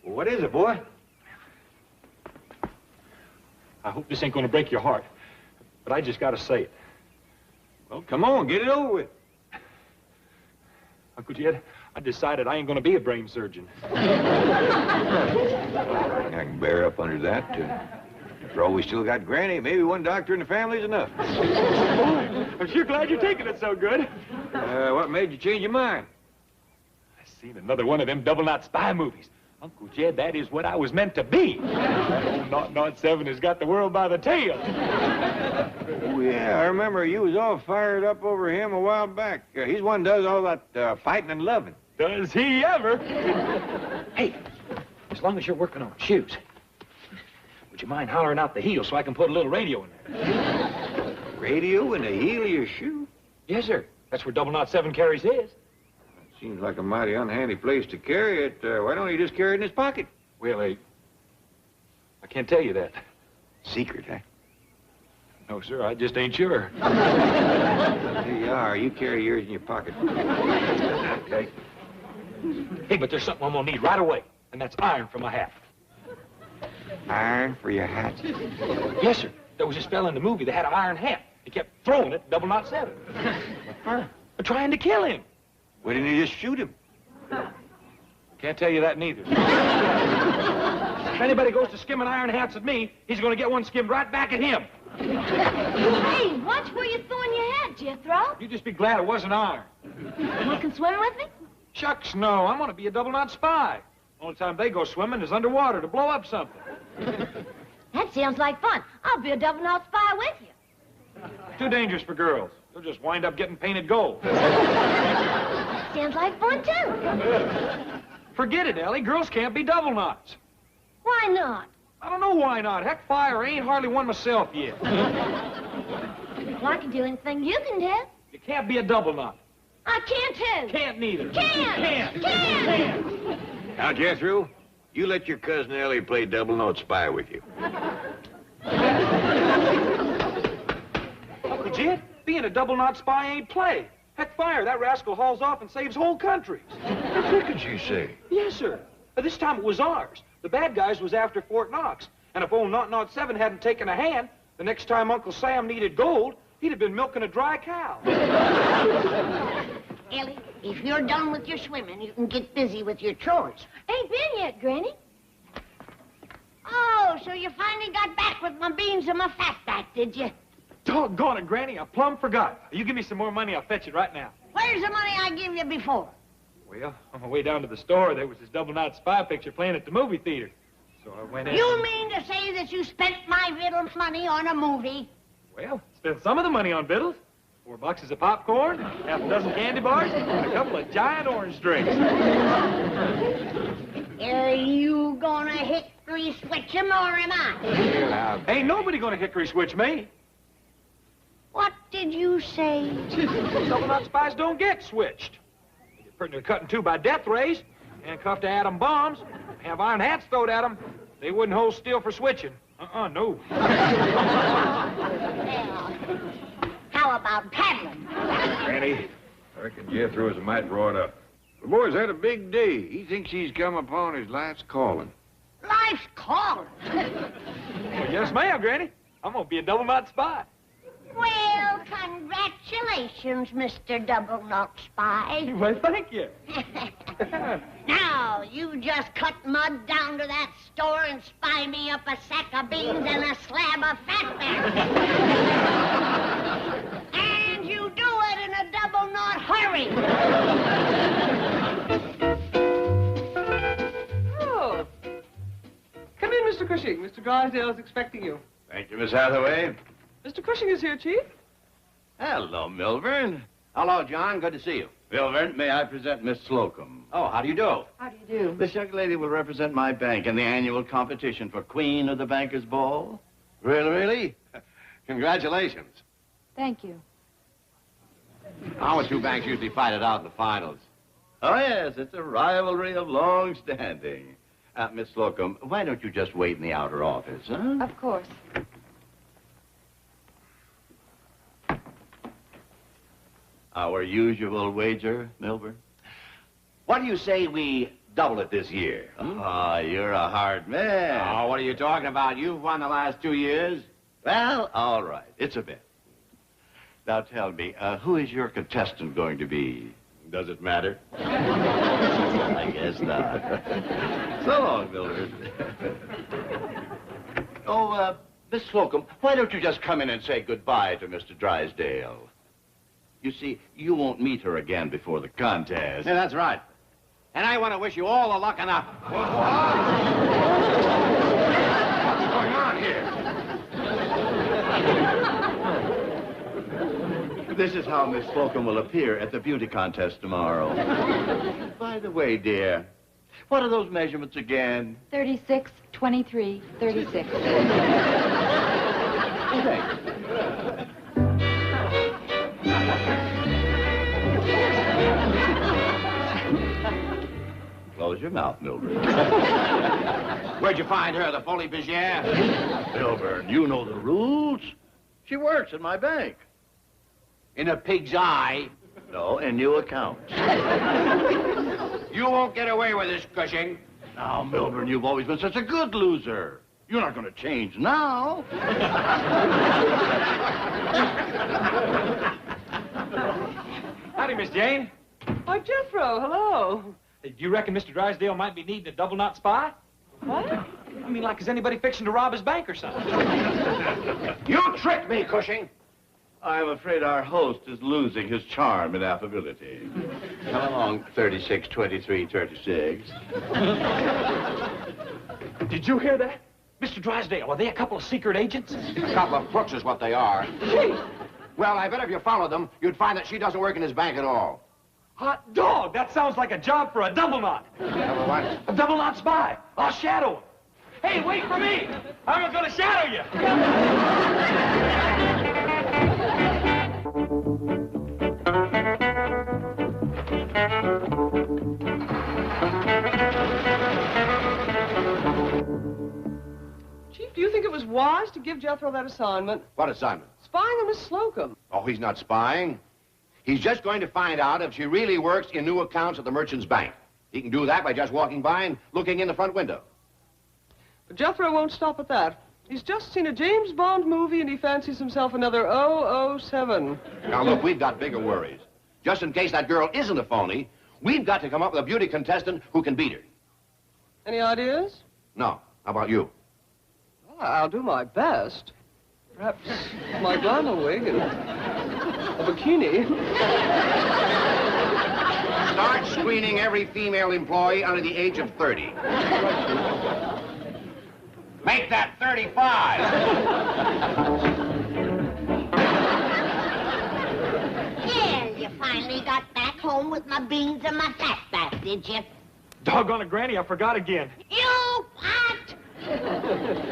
Well, what is it, boy? I hope this ain't going to break your heart, but I just got to say it. Well, come on, get it over with. Uncle Jed, I decided I ain't going to be a brain surgeon. I can bear up under that. After all, we still got Granny. Maybe one doctor in the family's enough. I'm sure glad you're taking it so good. What made you change your mind? Seen another one of them double-knot spy movies. Uncle Jed, that is what I was meant to be. That old 007 has got the world by the tail. Oh, yeah, I remember you was all fired up over him a while back. He's the one who does all that fighting and loving. Does he ever? Hey, as long as you're working on shoes, would you mind hollering out the heel so I can put a little radio in there? Radio in the heel of your shoe? Yes, sir. That's where 007 carries his. Seems like a mighty unhandy place to carry it. Why don't he just carry it in his pocket? Well, I can't tell you that. Secret, huh? No, sir, I just ain't sure. Here you are. You carry yours in your pocket. Okay. Hey, but there's something I'm gonna need right away, and that's iron for my hat. Iron for your hat? Yes, sir. There was this fella in the movie that had an iron hat. He kept throwing it 007. They're trying to kill him. Why didn't you just shoot him? Can't tell you that neither. If anybody goes to skimming iron hats at me, he's going to get one skimmed right back at him. Hey, watch where you're throwing your hat, Jethro. You just be glad it wasn't iron. You can swim with me? Shucks, no. I want to be a double-knot spy. Only time they go swimming is underwater to blow up something. That sounds like fun. I'll be a double-knot spy with you. Too dangerous for girls. They'll just wind up getting painted gold. Sounds like fun, too. Forget it, Ellie. Girls can't be double knots. Why not? I don't know why not. Heck, fire, I ain't hardly one myself yet. Well, I can do anything you can do. You can't be a double knot. I can, too. Can't neither. Can't. Now, Jethro, you let your cousin Ellie play double-note spy with you. Uncle Jed, being a double knot spy ain't play. Heck, fire, that rascal hauls off and saves whole countries. What did you say? Yes, sir. But this time it was ours. The bad guys was after Fort Knox. And if old 007 hadn't taken a hand, the next time Uncle Sam needed gold, he'd have been milking a dry cow. Ellie, if you're done with your swimming, you can get busy with your chores. Ain't been yet, Granny. Oh, so you finally got back with my beans and my fatback, did you? Doggone it, Granny, I plumb forgot. You give me some more money, I'll fetch it right now. Where's the money I gave you before? Well, on my way down to the store, there was this double knot spy picture playing at the movie theater. So I went in. You mean to say that you spent my victuals money on a movie? Well, spent some of the money on victuals. 4 boxes of popcorn, half a dozen candy bars, and a couple of giant orange drinks. Are you gonna hickory switch him or am I? Well, ain't nobody gonna hickory switch me. What did you say? Double knot spies don't get switched. They get pretty near cut in two by death rays, handcuffed to atom bombs, have iron hats thrown at them. They wouldn't hold still for switching. No. How about paddling? Granny, I reckon Jethro's a mite wrought up. The boy's had a big day. He thinks he's come upon his life's calling. Life's calling. Well, yes, ma'am, Granny. I'm gonna be a double knot spy. Well, congratulations, Mr. Double Knot Spy. Well, thank you. Now, you just cut mud down to that store and spy me up a sack of beans and a slab of fatback. And you do it in a double knot hurry. Oh. Come in, Mr. Cushing. Mr. Drysdale's expecting you. Thank you, Miss Hathaway. Mr. Cushing is here, Chief. Hello, Milburn. Hello, John. Good to see you. Milburn, may I present Miss Slocum? Oh, how do you do? How do you do? This young lady will represent my bank in the annual competition for Queen of the Bankers Ball. Really? Congratulations. Thank you. Our two banks usually fight it out in the finals. Oh, yes, it's a rivalry of long standing. Miss Slocum, why don't you just wait in the outer office, huh? Of course. Our usual wager, Milburn? What do you say we double it this year? Ah, you're a hard man. Oh, what are you talking about? You've won the last 2 years. Well, all right. It's a bet. Now tell me, who is your contestant going to be? Does it matter? I guess not. So long, Milburn. Oh, Miss Slocum, why don't you just come in and say goodbye to Mr. Drysdale? You see, you won't meet her again before the contest. Yeah, that's right. And I want to wish you all the luck enough. What's going on here? This is how Miss Slocum will appear at the beauty contest tomorrow. By the way, dear, what are those measurements again? 36, 23, 36. Thanks. Close your mouth, Milburn. Where'd you find her, the folie bergère? Milburn, you know the rules. She works in my bank. In a pig's eye? No, in new accounts. You won't get away with this, Cushing. Now, Milburn, you've always been such a good loser. You're not going to change now. Howdy, Miss Jane. Why, Jethro, hello. Hey, do you reckon Mr. Drysdale might be needing a double knot spy? What? I mean, like, is anybody fixing to rob his bank or something? You tricked me, Cushing. I'm afraid our host is losing his charm and affability. Come along, 36, 23, 36. Did you hear that? Mr. Drysdale, are they a couple of secret agents? A couple of crooks is what they are. Gee, Well, I bet if you followed them, you'd find that she doesn't work in his bank at all. hot dog, that sounds like a job for a double knot. Number one. A double knot spy. I'll shadow him. Hey, wait for me. I'm going to shadow you. Chief, do you think it was wise to give Jethro that assignment? What assignment? Spying on Miss Slocum. Oh, he's not spying. He's just going to find out if she really works in new accounts at the Merchant's Bank. He can do that by just walking by and looking in the front window. But Jethro won't stop at that. He's just seen a James Bond movie and he fancies himself another 007. Now, look, we've got bigger worries. Just in case that girl isn't a phony, we've got to come up with a beauty contestant who can beat her. Any ideas? No. How about you? Well, I'll do my best. Perhaps my glamour wig and a bikini. Start screening every female employee under the age of 30. Make that 35. Yeah, you finally got back home with my beans and my fat back, did you? Doggone it, Granny, I forgot again. You what?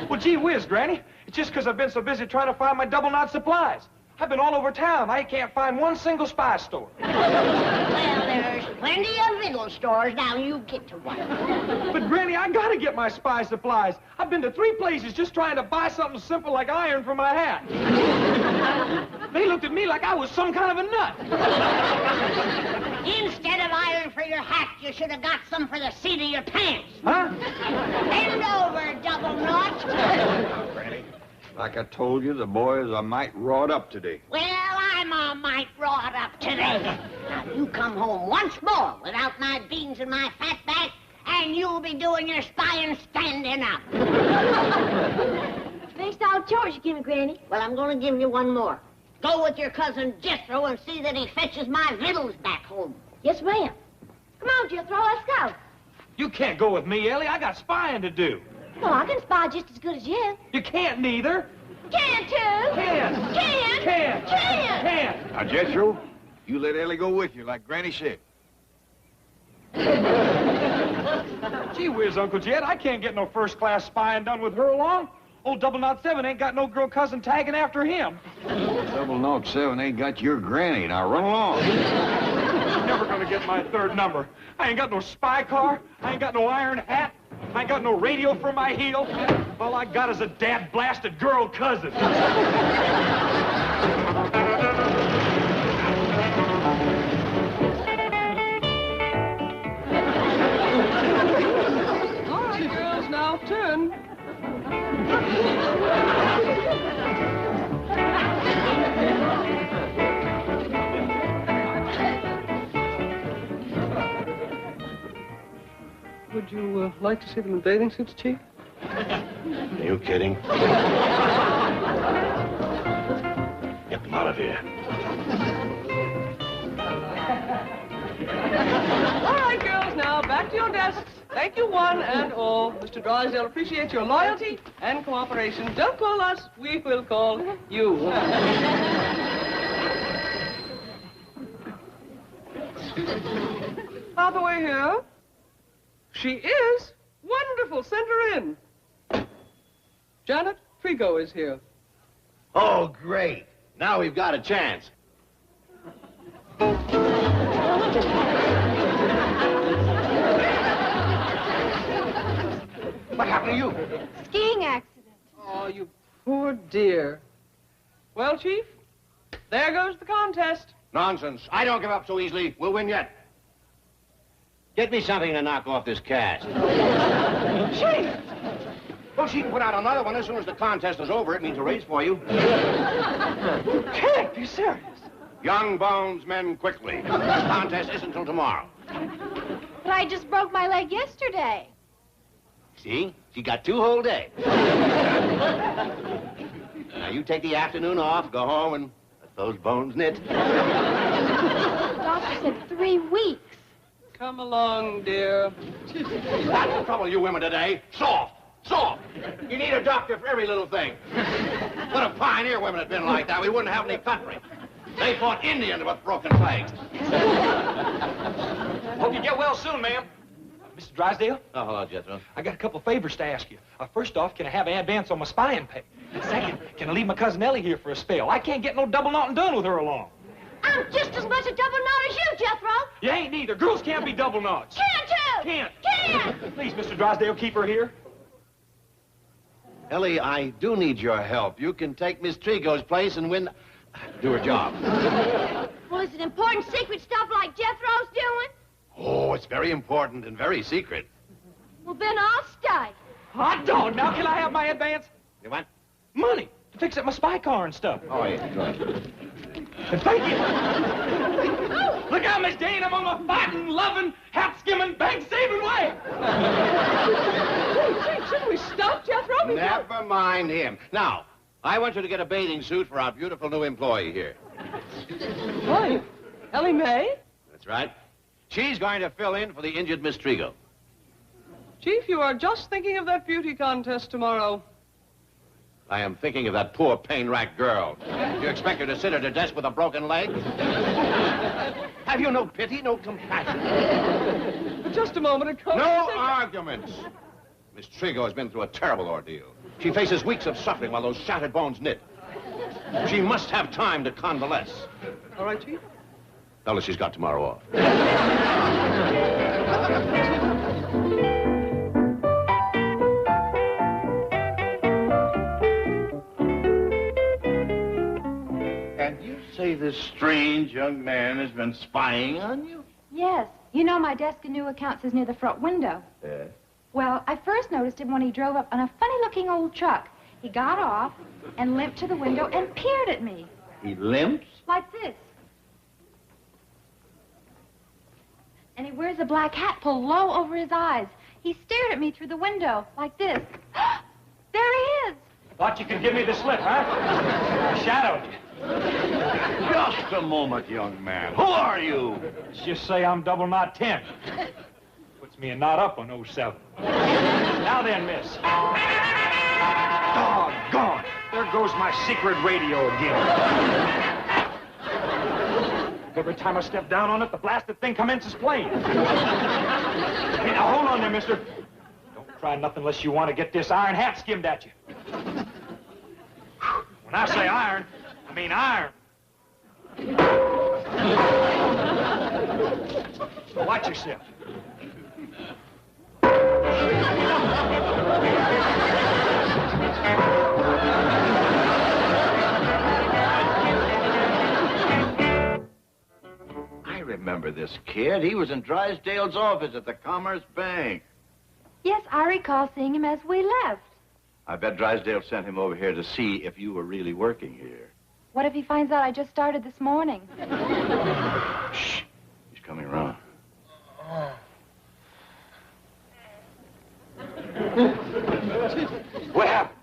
Well, gee whiz, Granny. It's just because I've been so busy trying to find my double knot supplies. I've been all over town. I can't find one single spice store. Well, there's plenty of little stores. Now you get to one. But, Granny, I gotta get my spy supplies. I've been to 3 places just trying to buy something simple like iron for my hat. They looked at me like I was some kind of a nut. Instead of iron for your hat, you should have got some for the seat of your pants. Huh? Bend over, double knot. Granny, like I told you, the boy is a mite wrought up today. Well, I'm a mite wrought up today. Now, you come home once more without my beans and my fat back, and you'll be doing your spying standing up. Next all chores you give me, Granny. Well, I'm going to give you one more. Go with your cousin Jethro and see that he fetches my victuals back home. Yes, ma'am. Come on, Jethro, let's go. You can't go with me, Ellie. I got spying to do. Well, I can spy just as good as you. You can't neither. Can too. Can. Can. Can. Can. Can. Now, Jethro, you let Ellie go with you like Granny said. Gee whiz, Uncle Jed, I can't get no first-class spying done with her along. Old Double Knot 7 ain't got no girl cousin tagging after him. Double Knot 7 ain't got your granny. Now run along. Never gonna get my 3rd number. I ain't got no spy car. I ain't got no iron hat. I ain't got no radio for my heel. All I got is a dad-blasted girl cousin. All right, girls, now turn. Would you like to see them in bathing suits, Chief? Are you kidding? Get them out of here. All right, girls, now back to your desks. Thank you, one and all. Mr. Drysdale appreciates your loyalty and cooperation. Don't call us, we will call you. By the way here, she is wonderful. Send her in. Janet Trigo is here. Oh, great. Now we've got a chance. What happened to you? Skiing accident. Oh, you poor dear. Well, Chief, there goes the contest. Nonsense. I don't give up so easily. We'll win yet. Get me something to knock off this cast. Chief! Well, she can put out another one as soon as the contest is over. It means a raise for you. You can't be serious. Young bones mend quickly. The contest isn't until tomorrow. But I just broke my leg yesterday. See? She got 2 whole days. Now, you take the afternoon off, go home, and let those bones knit. The doctor said 3 weeks. Come along, dear. That's the trouble, you women today. Soft. Soft. You need a doctor for every little thing. What if pioneer women had been like that, we wouldn't have any country. They fought Indians with broken legs. Hope you get well soon, ma'am. Mr. Drysdale? Oh, hello, Jethro. I got a couple favors to ask you. First off, can I have advance on my spying pay? And second, can I leave my cousin Ellie here for a spell? I can't get no double knotting done with her along. I'm just as much a double knot as you, Jethro. You ain't neither. Girls can't be double knots. Can too. Can't. Can. Please, Mr. Drysdale, keep her here. Ellie, I do need your help. You can take Miss Trigo's place and win... do her job. Well, is it important secret stuff like Jethro's doing? Oh, it's very important and very secret. Well, then I'll stay. Hot dog. Now, can I have my advance? You want? Money to fix up my spy car and stuff. Oh, yeah, good. Thank you. Look out, Miss Jane. I'm on my fighting, loving, hat-skimming, bank-saving way. Shouldn't we stop Jethro? Never mind him. Now, I want you to get a bathing suit for our beautiful new employee here. Why, Ellie Mae? That's right. She's going to fill in for the injured Miss Trigo. Chief, you are just thinking of that beauty contest tomorrow. I am thinking of that poor pain-racked girl. You expect her to sit at her desk with a broken leg? Have you no pity, no compassion? But just a moment ago... No arguments! Miss Trigo has been through a terrible ordeal. She faces weeks of suffering while those shattered bones knit. She must have time to convalesce. All right, Chief? Tell her she's got tomorrow off. And you say this strange young man has been spying on you? Yes. You know my desk and new accounts is near the front window. Yes. Well, I first noticed him when he drove up on a funny-looking old truck. He got off and limped to the window and peered at me. He limps? Like this. And he wears a black hat pulled low over his eyes. He stared at me through the window, like this. There he is! Thought you could give me the slip, huh? I shadowed you. Just a moment, young man. Who are you? Let's just say I'm double knot 10. Puts me a knot up on 07. Now then, miss. Doggone. There goes my secret radio again. Every time I step down on it, the blasted thing commences playing. Hey, now, hold on there, mister. Don't try nothing unless you want to get this iron hat skimmed at you. When I say iron, I mean iron. So watch yourself. I remember this kid. He was in Drysdale's office at the Commerce Bank. Yes, I recall seeing him as we left. I bet Drysdale sent him over here to see if you were really working here. What if he finds out I just started this morning? Shh. He's coming around. What happened?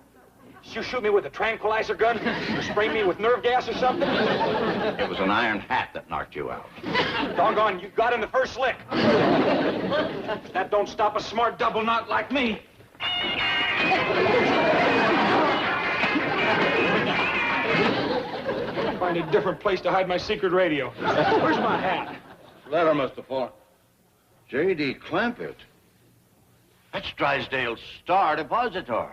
Did you shoot me with a tranquilizer gun? Or spray me with nerve gas or something? It was an iron hat that knocked you out. Doggone, you got in the first lick. That don't stop a smart double knot like me. Find a different place to hide my secret radio. Where's my hat? Letter must have fallen. J.D. Clampett. That's Drysdale's star depositor.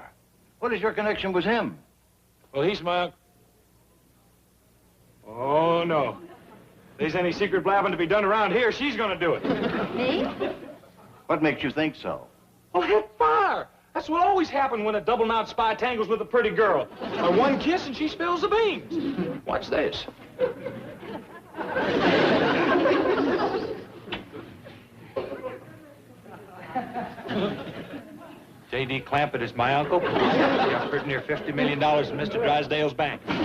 What is your connection with him? Well, he's my... Oh, no. If there's any secret blabbing to be done around here, she's gonna do it. Me? What makes you think so? Well, hit fire. That's what always happens when a double-knot spy tangles with a pretty girl. One kiss and she spills the beans. Watch this. J.D. Clampett is my uncle. He got pretty near $50 million in Mr. Drysdale's bank. My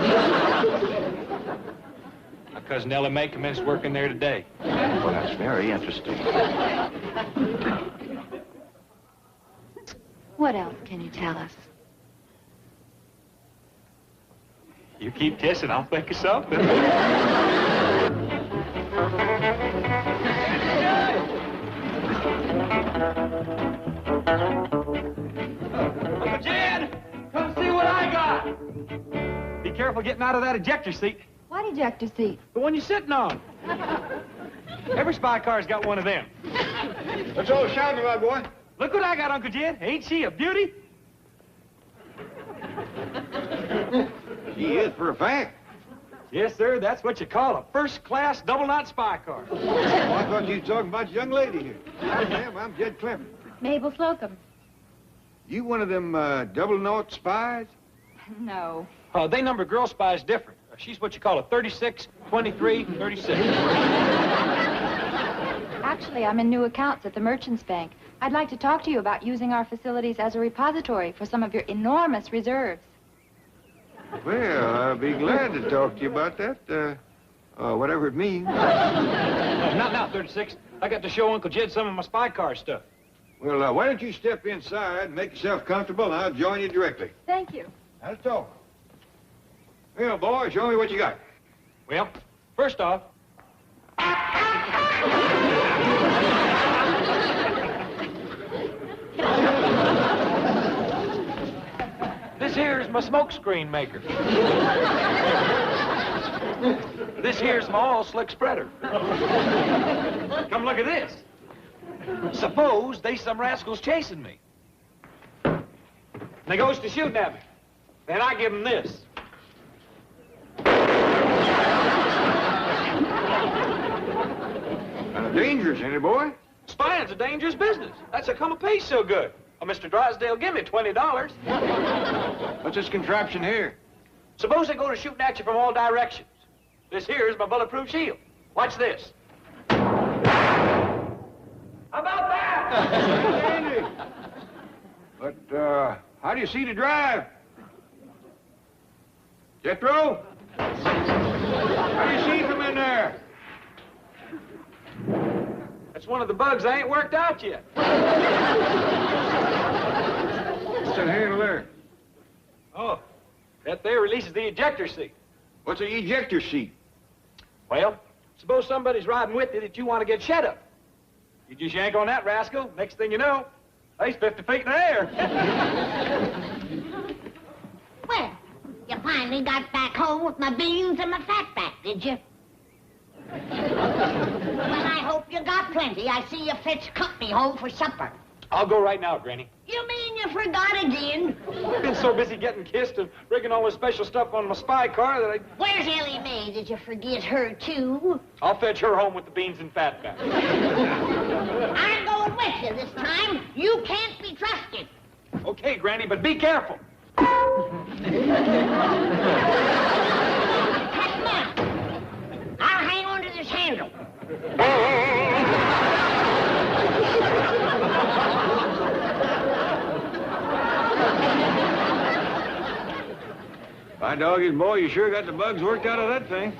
cousin Ellie Mae commenced working there today. Well, that's very interesting. What else can you tell us? You keep kissing, I'll think of something. Uncle Jan, come see what I got. Be careful getting out of that ejector seat. What ejector seat? The one you're sitting on. Every spy car's got one of them. What's all shouting about, boy? Look what I got, Uncle Jed. Ain't she a beauty? She is for a fact. Yes, sir. That's what you call a first-class double-knot spy car. Oh, I thought you was talking about a young lady here. Ma'am, I'm Jed Clampett. Mabel Slocum. You one of them double-knot spies? No. They number girl spies different. She's what you call a 36, 23, 36. Actually, I'm in new accounts at the Merchants Bank. I'd like to talk to you about using our facilities as a repository for some of your enormous reserves. Well, I'll be glad to talk to you about that, whatever it means. Not now, 36. I got to show Uncle Jed some of my spy car stuff. Well, why don't you step inside and make yourself comfortable, and I'll join you directly. Thank you. That's all. Well, boy, show me what you got. Well, first off... This here is my smoke screen maker. This here's my oil slick spreader. Come look at this. Suppose they some rascals chasing me. And they goes to shooting at me. Then I give them this. Dangerous, ain't it, boy? Spying's a dangerous business. That's how come it pays so good. Well, Mr. Drysdale, give me $20. What's this contraption here? Suppose they go to shooting at you from all directions. This here is my bulletproof shield. Watch this. How about that? Andy. But, how do you see to drive? Jethro? How do you see from in there? That's one of the bugs I ain't worked out yet. What's that handle there? Oh, that there releases the ejector seat. What's an ejector seat? Well, suppose somebody's riding with you that you want to get shut up. You just yank on that rascal, next thing you know, he's 50 feet in the air. Well, you finally got back home with my beans and my fatback, did you? Well, I hope you got plenty. I see you fetch company home for supper. I'll go right now, Granny. You mean you forgot again? I've been so busy getting kissed and rigging all this special stuff on my spy car that I... Where's Ellie Mae? Did you forget her, too? I'll fetch her home with the beans and fatback. I'm going with you this time. You can't be trusted. Okay, Granny, but be careful. Come on. I'll hang on to this handle. By doggies, boy, you sure got the bugs worked out of that thing.